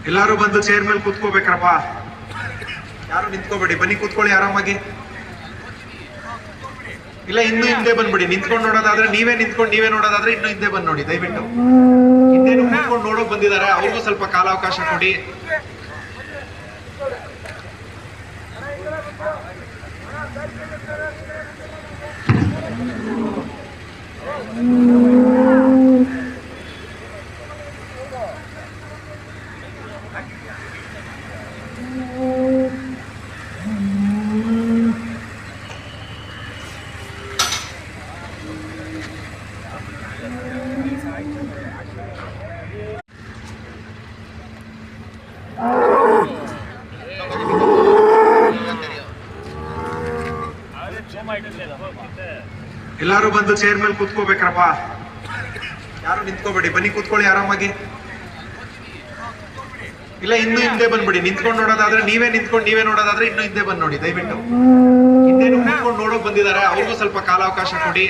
ಎಲ್ಲಾರು ಬಂದು ಚೇರ್ ಮೇಲೆ ಕೂತ್ಕೋಬೇಕ್ರಪ್ಪ. ಯಾರು ನಿಂತ್ಕೋಬೇಡಿ, ಬನ್ನಿ ಕೂತ್ಕೊಳ್ಳಿ ಆರಾಮಾಗಿ. ಇಲ್ಲ ಇನ್ನು ಹಿಂದೆ ಬಂದ್ಬಿಡಿ. ನಿಂತ್ಕೊಂಡು ನೋಡೋದಾದ್ರೆ ನೀವೇ ನೋಡೋದಾದ್ರೆ ಇನ್ನು ಹಿಂದೆ ಬಂದ್ ನೋಡಿ ದಯವಿಟ್ಟು. ಹಿಂದೆ ನಿಂತ್ಕೊಂಡು ನೋಡೋಕ್ ಬಂದಿದ್ದಾರೆ, ಅವ್ರಿಗೂ ಸ್ವಲ್ಪ ಕಾಲಾವಕಾಶ ಕೊಡಿ. ಎಲ್ಲಾರು ಬಂದು ಚೇರ್ ಮೇಲೆ ಕೂತ್ಕೋಬೇಕ್ರಪ್ಪ. ಯಾರು ನಿಂತ್ಕೋಬೇಡಿ, ಬನ್ನಿ ಕೂತ್ಕೊಳ್ಳಿ ಆರಾಮಾಗಿ. ಇಲ್ಲ ಇನ್ನು ಹಿಂದೆ ಬಂದ್ಬಿಡಿ. ನಿಂತ್ಕೊಂಡು ನೋಡೋದಾದ್ರೆ ನೀವೇ ನೋಡೋದಾದ್ರೆ ಇನ್ನು ಹಿಂದೆ ಬಂದ್ ನೋಡಿ ದಯವಿಟ್ಟು. ಹಿಂದೆ ನಿಂತ್ಕೊಂಡು ನೋಡೋಕ್ ಬಂದಿದ್ದಾರೆ, ಅವ್ರಿಗೂ ಸ್ವಲ್ಪ ಕಾಲಾವಕಾಶ ಕೊಡಿ.